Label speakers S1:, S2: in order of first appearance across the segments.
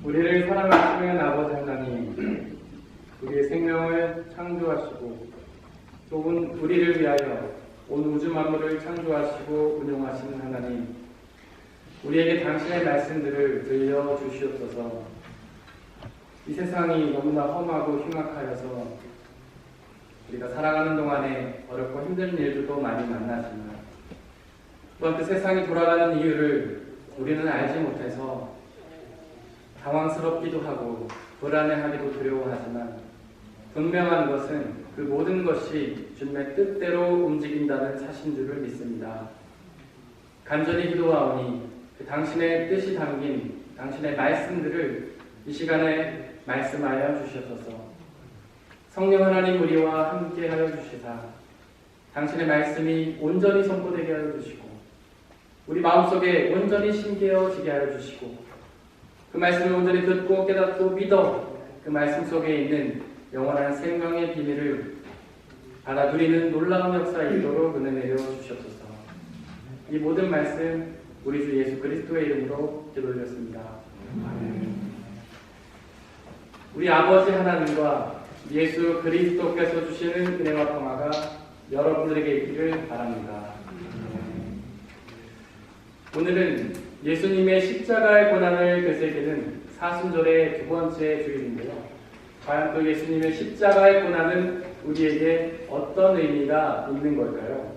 S1: 우리를 사랑하시는 아버지 하나님, 우리의 생명을 창조하시고 또 우리를 위하여 온 우주 만물을 창조하시고 운용하시는 하나님, 우리에게 당신의 말씀들을 들려주시옵소서. 이 세상이 너무나 험하고 흉악하여서 우리가 살아가는 동안에 어렵고 힘든 일들도 많이 만나지만 또한 그 세상이 돌아가는 이유를 우리는 알지 못해서 당황스럽기도 하고 불안해하기도 두려워하지만 분명한 것은 그 모든 것이 주님의 뜻대로 움직인다는 사실인 줄을 믿습니다. 간절히 기도하오니 그 당신의 뜻이 담긴 당신의 말씀들을 이 시간에 말씀하여 주시옵소서. 성령 하나님 우리와 함께하여 주시사 당신의 말씀이 온전히 선포되게 하여 주시고 우리 마음속에 온전히 심겨지게 하여 주시고 그 말씀을 온전히 듣고 깨닫고 믿어 그 말씀 속에 있는 영원한 생명의 비밀을 받아 누리는 놀라운 역사에 이르도록 은혜 내려 주시옵소서. 이 모든 말씀 우리 주 예수 그리스도의 이름으로 기도드렸습니다. 아멘. 우리 아버지 하나님과 예수 그리스도께서 주시는 은혜와 평화가 여러분들에게 있기를 바랍니다. 오늘은 예수님의 십자가의 고난을 되새기는 사순절의 두 번째 주일인데요. 과연 그 예수님의 십자가의 고난은 우리에게 어떤 의미가 있는 걸까요?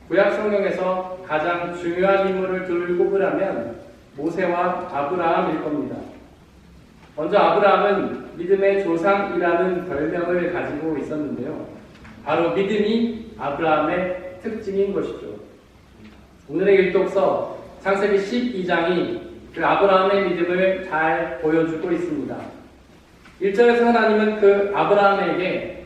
S1: 구약 성경에서 가장 중요한 인물을 둘 꼽으라면 모세와 아브라함일 겁니다. 먼저 아브라함은 믿음의 조상이라는 별명을 가지고 있었는데요. 바로 믿음이 아브라함의 특징인 것이죠. 오늘의 일독서 창세기 12장이 그 아브라함의 믿음을 잘 보여주고 있습니다. 1절에서 하나님은 그 아브라함에게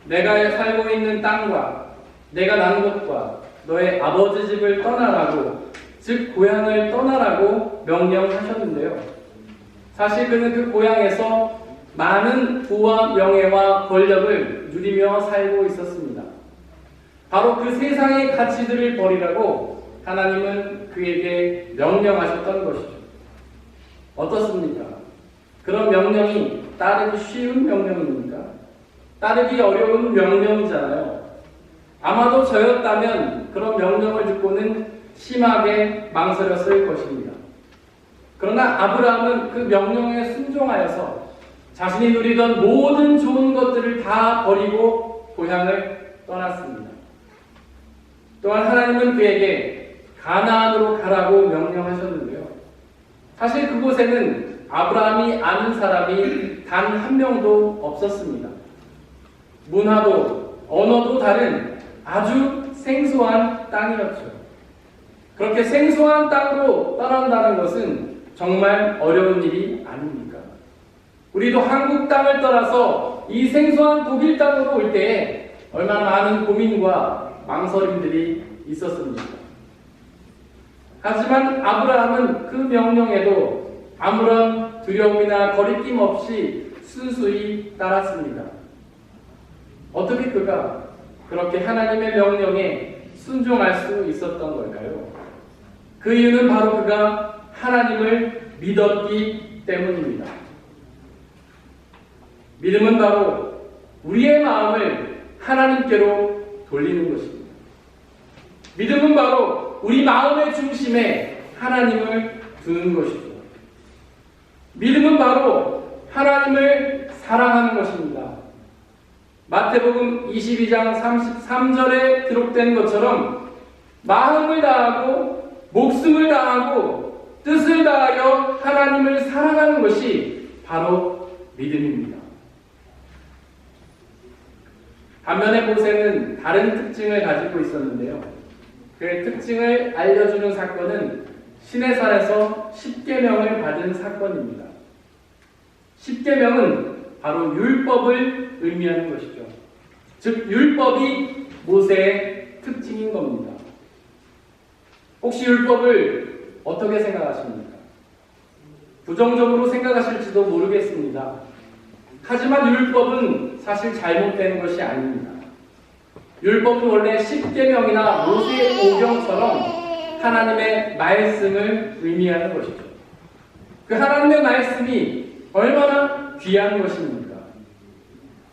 S1: 내가 살고 있는 땅과 내가 난 곳과 너의 아버지 집을 떠나라고, 즉 고향을 떠나라고 명령하셨는데요. 사실 그는 그 고향에서 많은 부와 명예와 권력을 누리며 살고 있었습니다. 바로 그 세상의 가치들을 버리라고 하나님은 그에게 명령하셨던 것이죠. 어떻습니까? 그런 명령이 따르기 쉬운 명령입니까? 따르기 어려운 명령이잖아요. 아마도 저였다면 그런 명령을 듣고는 심하게 망설였을 것입니다. 그러나 아브라함은 그 명령에 순종하여서 자신이 누리던 모든 좋은 것들을 다 버리고 고향을 떠났습니다. 또한 하나님은 그에게 가나안으로 가라고 명령하셨는데요. 사실 그곳에는 아브라함이 아는 사람이 단 한 명도 없었습니다. 문화도 언어도 다른 아주 생소한 땅이었죠. 그렇게 생소한 땅으로 떠난다는 것은 정말 어려운 일이 아닙니까? 우리도 한국 땅을 떠나서 이 생소한 독일 땅으로 올 때에 얼마나 많은 고민과 망설임들이 있었습니까? 하지만 아브라함은 그 명령에도 아무런 두려움이나 거리낌 없이 순수히 따랐습니다. 어떻게 그가 그렇게 하나님의 명령에 순종할 수 있었던 걸까요? 그 이유는 바로 그가 하나님을 믿었기 때문입니다. 믿음은 바로 우리의 마음을 하나님께로 돌리는 것입니다. 믿음은 바로 우리 마음의 중심에 하나님을 두는 것이죠. 믿음은 바로 하나님을 사랑하는 것입니다. 마태복음 22장 33절에 기록된 것처럼 마음을 다하고 목숨을 다하고 뜻을 다하여 하나님을 사랑하는 것이 바로 믿음입니다. 반면에 모세는 다른 특징을 가지고 있었는데요. 그의 특징을 알려주는 사건은 시내산에서 십계명을 받은 사건입니다. 십계명은 바로 율법을 의미하는 것이죠. 즉 율법이 모세의 특징인 겁니다. 혹시 율법을 어떻게 생각하십니까? 부정적으로 생각하실지도 모르겠습니다. 하지만 율법은 사실 잘못된 것이 아닙니다. 율법은 원래 십계명이나 모세의 오경처럼 하나님의 말씀을 의미하는 것이죠. 그 하나님의 말씀이 얼마나 귀한 것입니까?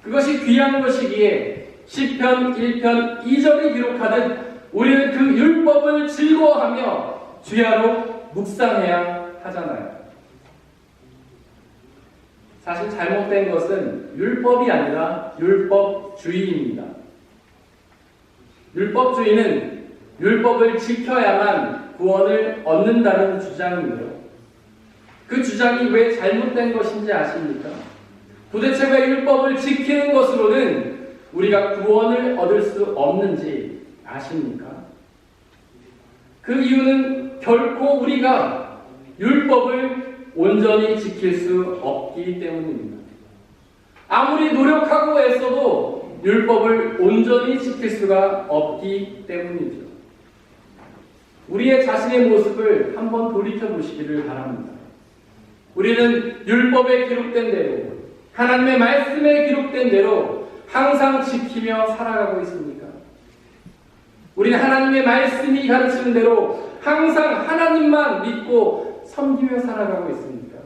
S1: 그것이 귀한 것이기에 시편 1편 2절이 기록하듯 우리는 그 율법을 즐거워하며 주야로 묵상해야 하잖아요. 사실 잘못된 것은 율법이 아니라 율법주의입니다. 율법주의는 율법을 지켜야만 구원을 얻는다는 주장인데요. 그 주장이 왜 잘못된 것인지 아십니까? 도대체 왜 율법을 지키는 것으로는 우리가 구원을 얻을 수 없는지 아십니까? 그 이유는 결코 우리가 율법을 온전히 지킬 수 없기 때문입니다. 아무리 노력하고 애써도 율법을 온전히 지킬 수가 없기 때문이죠. 우리의 자신의 모습을 한번 돌이켜보시기를 바랍니다. 우리는 율법에 기록된 대로, 하나님의 말씀에 기록된 대로 항상 지키며 살아가고 있습니까? 우리는 하나님의 말씀이 가르치는 대로 항상 하나님만 믿고 섬기며 살아가고 있습니까?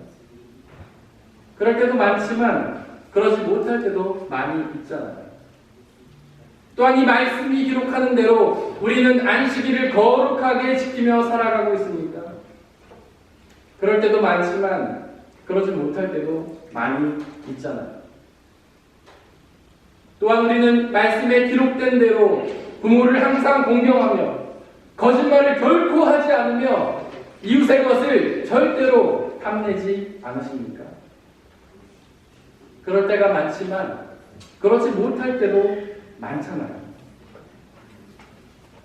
S1: 그럴 때도 많지만 그러지 못할 때도 많이 있잖아요. 또한 이 말씀이 기록하는 대로 우리는 안식일을 거룩하게 지키며 살아가고 있습니까? 그럴 때도 많지만 그러지 못할 때도 많이 있잖아요. 또한 우리는 말씀에 기록된 대로 부모를 항상 공경하며 거짓말을 결코 하지 않으며 이웃의 것을 절대로 탐내지 않으십니까? 그럴 때가 많지만 그렇지 못할 때도 많잖아요.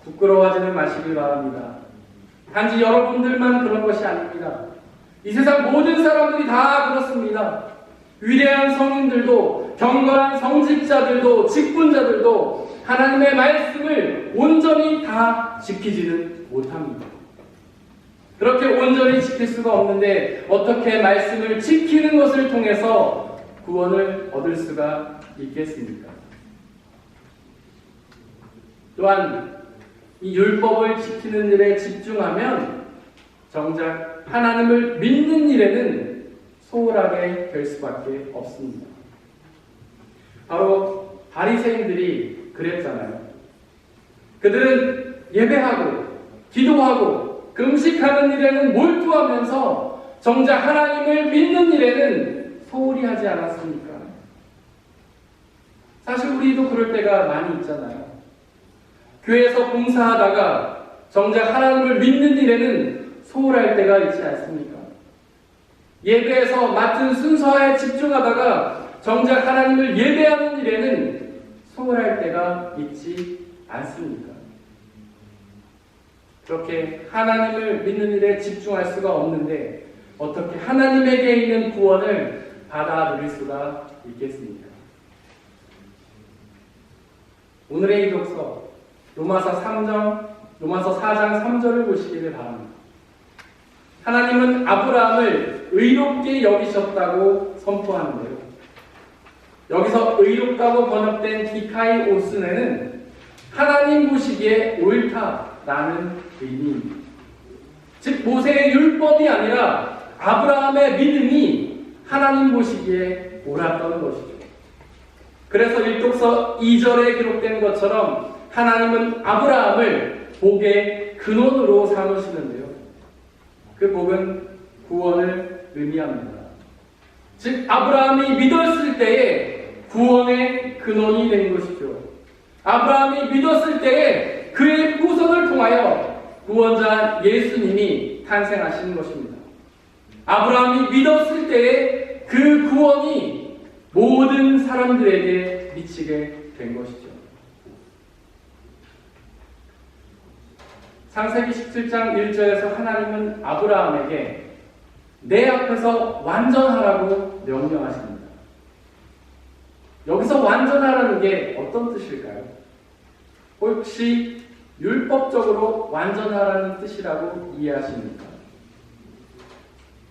S1: 부끄러워하지는 마시길 바랍니다. 단지 여러분들만 그런 것이 아닙니다. 이 세상 모든 사람들이 다 그렇습니다. 위대한 성인들도, 경건한 성직자들도, 직분자들도 하나님의 말씀을 온전히 다 지키지는 못합니다. 그렇게 온전히 지킬 수가 없는데 어떻게 말씀을 지키는 것을 통해서 구원을 얻을 수가 있겠습니까? 또한 이 율법을 지키는 일에 집중하면 정작 하나님을 믿는 일에는 소홀하게 될 수밖에 없습니다. 바로 바리새인들이 그랬잖아요. 그들은 예배하고 기도하고 금식하는 일에는 몰두하면서 정작 하나님을 믿는 일에는 소홀히 하지 않았습니까? 사실 우리도 그럴 때가 많이 있잖아요. 교회에서 봉사하다가 정작 하나님을 믿는 일에는 소홀할 때가 있지 않습니까? 예배에서 맡은 순서에 집중하다가 정작 하나님을 예배하는 일에는 소홀할 때가 있지 않습니까? 그렇게 하나님을 믿는 일에 집중할 수가 없는데 어떻게 하나님에게 있는 구원을 받아 누릴 수가 있겠습니까? 오늘의 이 독서 로마서 4장 3절을 보시기를 바랍니다. 하나님은 아브라함을 의롭게 여기셨다고 선포하는데요. 여기서 의롭다고 번역된 디카이 오스네는 하나님 보시기에 옳다라는 의미입니다. 즉 모세의 율법이 아니라 아브라함의 믿음이 하나님 보시기에 옳았던 것이죠. 그래서 일독서 2절에 기록된 것처럼 하나님은 아브라함을 복의 근원으로 삼으시는데요. 그 복은 구원을 의미합니다. 즉 아브라함이 믿었을 때에 구원의 근원이 된 것이죠. 아브라함이 믿었을 때에 그의 후손을 통하여 구원자 예수님이 탄생하신 것입니다. 아브라함이 믿었을 때에 그 구원이 모든 사람들에게 미치게 된 것이죠. 창세기 17장 1절에서 하나님은 아브라함에게 내 앞에서 완전하라고 명령하십니다. 여기서 완전하라는 게 어떤 뜻일까요? 혹시 율법적으로 완전하라는 뜻이라고 이해하십니까?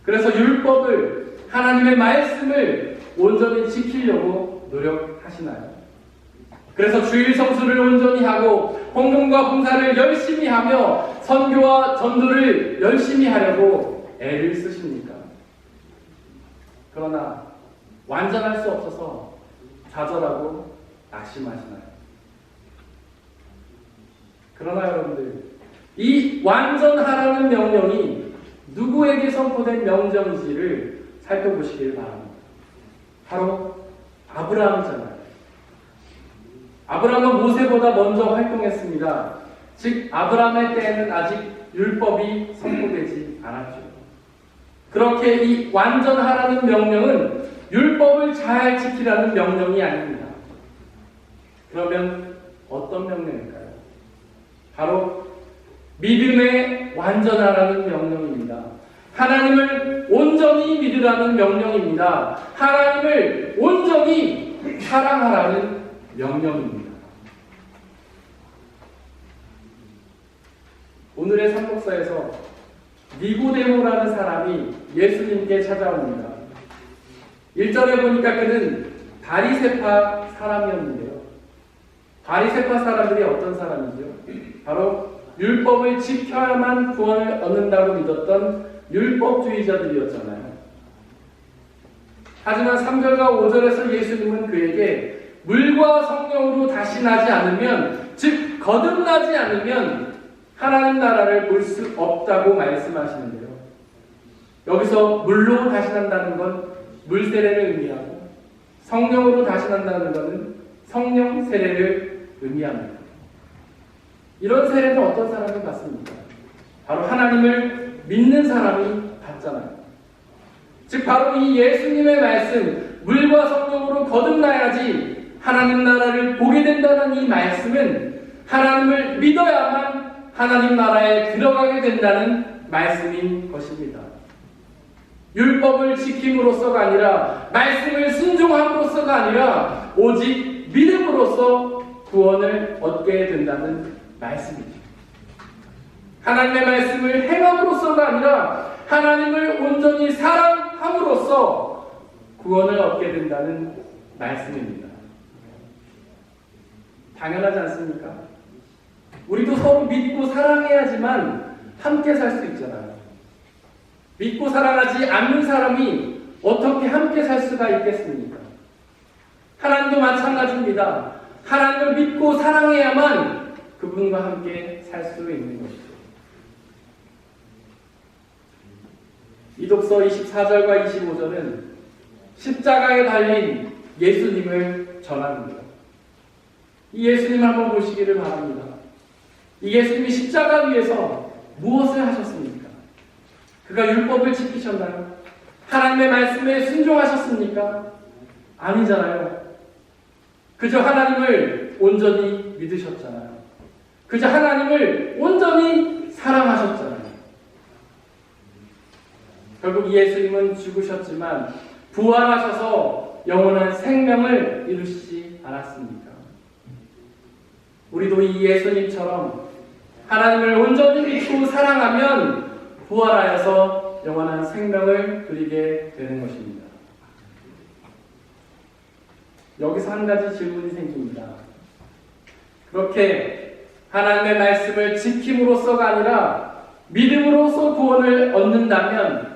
S1: 그래서 율법을, 하나님의 말씀을 온전히 지키려고 노력하시나요? 그래서 주일 성수를 온전히 하고 헌금과 봉사를 열심히 하며 선교와 전도를 열심히 하려고 애를 쓰십니까? 그러나 완전할 수 없어서 좌절하고 낙심하시나요? 그러나 여러분들, 이 완전하라는 명령이 누구에게 선포된 명령인지를 살펴보시길 바랍니다. 바로 아브라함이잖아요. 아브라함은 모세보다 먼저 활동했습니다. 즉 아브라함의 때에는 아직 율법이 선포되지 않았죠. 그렇게 이 완전하라는 명령은 율법을 잘 지키라는 명령이 아닙니다. 그러면 어떤 명령일까요? 바로 믿음의 완전하라는 명령입니다. 하나님을 온전히 믿으라는 명령입니다. 하나님을 온전히 사랑하라는 명령입니다. 오늘의 삼복서에서 니고데모라는 사람이 예수님께 찾아옵니다. 1절에 보니까 그는 바리새파 사람이었는데요. 바리새파 사람들이 어떤 사람이죠? 바로 율법을 지켜야만 구원을 얻는다고 믿었던 율법주의자들이었잖아요. 하지만 3절과 5절에서 예수님은 그에게 물과 성령으로 다시 나지 않으면, 즉 거듭나지 않으면 하나님 나라를 볼 수 없다고 말씀하시는데요. 여기서 물로 다시 난다는 건 물 세례를 의미하고, 성령으로 다시 난다는 것은 성령 세례를 의미합니다. 이런 세례는 어떤 사람이 받습니까? 바로 하나님을 믿는 사람이 받잖아요. 즉 바로 이 예수님의 말씀, 물과 성령으로 거듭나야지 하나님 나라를 보게 된다는 이 말씀은 하나님을 믿어야만 하나님 나라에 들어가게 된다는 말씀인 것입니다. 율법을 지킴으로써가 아니라, 말씀을 순종함으로써가 아니라 오직 믿음으로써 구원을 얻게 된다는 말씀이죠. 하나님의 말씀을 행함으로써가 아니라 하나님을 온전히 사랑함으로써 구원을 얻게 된다는 말씀입니다. 당연하지 않습니까? 우리도 서로 믿고 사랑해야지만 함께 살 수 있잖아요. 믿고 사랑하지 않는 사람이 어떻게 함께 살 수가 있겠습니까? 하나님도 마찬가지입니다. 하나님을 믿고 사랑해야만 그분과 함께 살 수 있는 것이죠. 이독서 24절과 25절은 십자가에 달린 예수님을 전합니다. 이 예수님 한번 보시기를 바랍니다. 이 예수님이 십자가 위에서 무엇을 하셨습니까? 그가 율법을 지키셨나요? 하나님의 말씀에 순종하셨습니까? 아니잖아요. 그저 하나님을 온전히 믿으셨잖아요. 그저 하나님을 온전히 사랑하셨잖아요. 결국 예수님은 죽으셨지만 부활하셔서 영원한 생명을 이루시지 않았습니까? 우리도 이 예수님처럼 하나님을 온전히 믿고 사랑하면 부활하여서 영원한 생명을 누리게 되는 것입니다. 여기서 한 가지 질문이 생깁니다. 그렇게 하나님의 말씀을 지킴으로써가 아니라 믿음으로써 구원을 얻는다면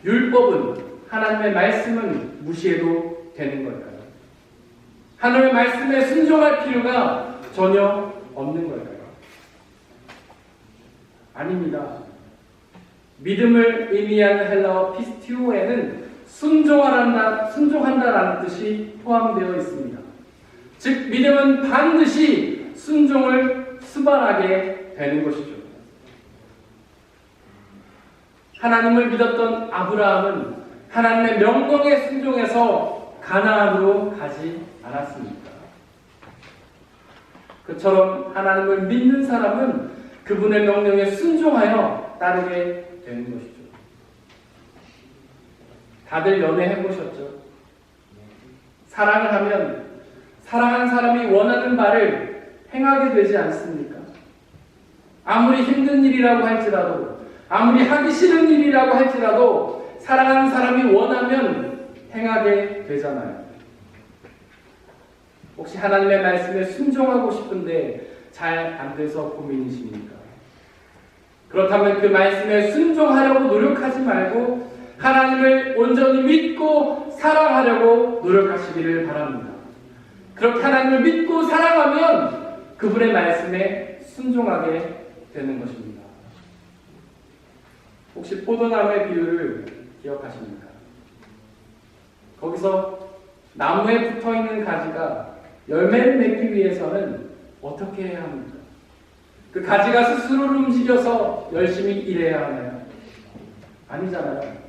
S1: 율법은, 하나님의 말씀은 무시해도 되는 걸까요? 하나님의 말씀에 순종할 필요가 전혀 없는 걸까요? 아닙니다. 믿음을 의미하는 헬라어 피스티오에는 순종한다라는 뜻이 포함되어 있습니다. 즉 믿음은 반드시 순종을 수반하게 되는 것이죠. 하나님을 믿었던 아브라함은 하나님의 명령에 순종해서 가나안으로 가지 않았습니까? 그처럼 하나님을 믿는 사람은 그분의 명령에 순종하여 따르게 되는 것이죠. 다들 연애해보셨죠? 사랑을 하면 사랑하는 사람이 원하는 바를 행하게 되지 않습니까? 아무리 힘든 일이라고 할지라도, 아무리 하기 싫은 일이라고 할지라도 사랑하는 사람이 원하면 행하게 되잖아요. 혹시 하나님의 말씀에 순종하고 싶은데 잘 안 돼서 고민이십니까? 그렇다면 그 말씀에 순종하려고 노력하지 말고 하나님을 온전히 믿고 사랑하려고 노력하시기를 바랍니다. 그렇게 하나님을 믿고 사랑하면 그분의 말씀에 순종하게 되는 것입니다. 혹시 포도나무의 비유를 기억하십니까? 거기서 나무에 붙어있는 가지가 열매를 맺기 위해서는 어떻게 해야 합니까? 그 가지가 스스로를 움직여서 열심히 일해야 하나요? 아니잖아요.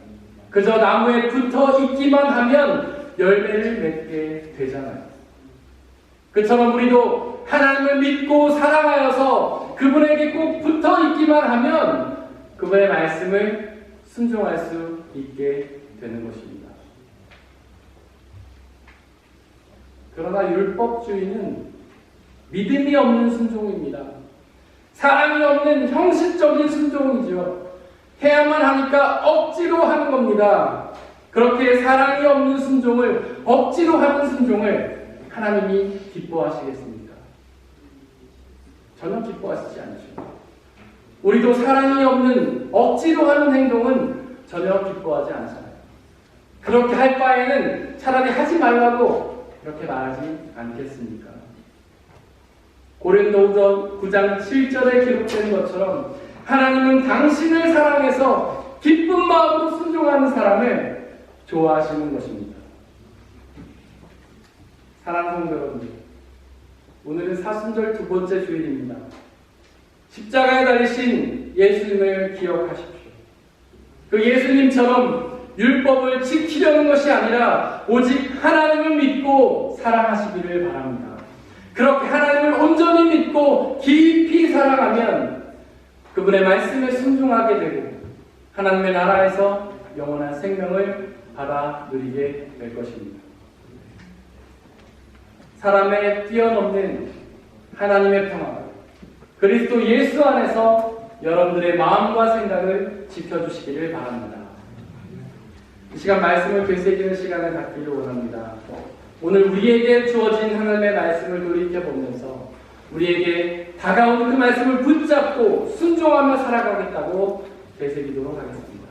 S1: 그저 나무에 붙어 있기만 하면 열매를 맺게 되잖아요. 그처럼 우리도 하나님을 믿고 사랑하여서 그분에게 꼭 붙어 있기만 하면 그분의 말씀을 순종할 수 있게 되는 것입니다. 그러나 율법주의는 믿음이 없는 순종입니다. 사랑이 없는 형식적인 순종이죠. 해야만 하니까 억지로 하는 겁니다. 그렇게 사랑이 없는 순종을, 억지로 하는 순종을 하나님이 기뻐하시겠습니까? 전혀 기뻐하시지 않으십니다. 우리도 사랑이 없는 억지로 하는 행동은 전혀 기뻐하지 않잖아요. 그렇게 할 바에는 차라리 하지 말라고 그렇게 말하지 않겠습니까? 고린도후서 9장 7절에 기록된 것처럼 하나님은 당신을 사랑해서 기쁜 마음으로 순종하는 사람을 좋아하시는 것입니다. 사랑하는 성도 여러분, 오늘은 사순절 두 번째 주일입니다. 십자가에 달리신 예수님을 기억하십시오. 그 예수님처럼 율법을 지키려는 것이 아니라 오직 하나님을 믿고 사랑하시기를 바랍니다. 그렇게 하나님을 온전히 믿고 깊이 사랑하면 그분의 말씀에 순종하게 되고 하나님의 나라에서 영원한 생명을 받아 누리게 될 것입니다. 사람의 뛰어넘는 하나님의 평화, 그리스도 예수 안에서 여러분들의 마음과 생각을 지켜주시기를 바랍니다. 이 시간 말씀을 되새기는 시간을 갖기를 원합니다. 오늘 우리에게 주어진 하나님의 말씀을 돌이켜보면서 우리에게 다가온 그 말씀을 붙잡고 순종하며 살아가겠다고 되새기도록 하겠습니다.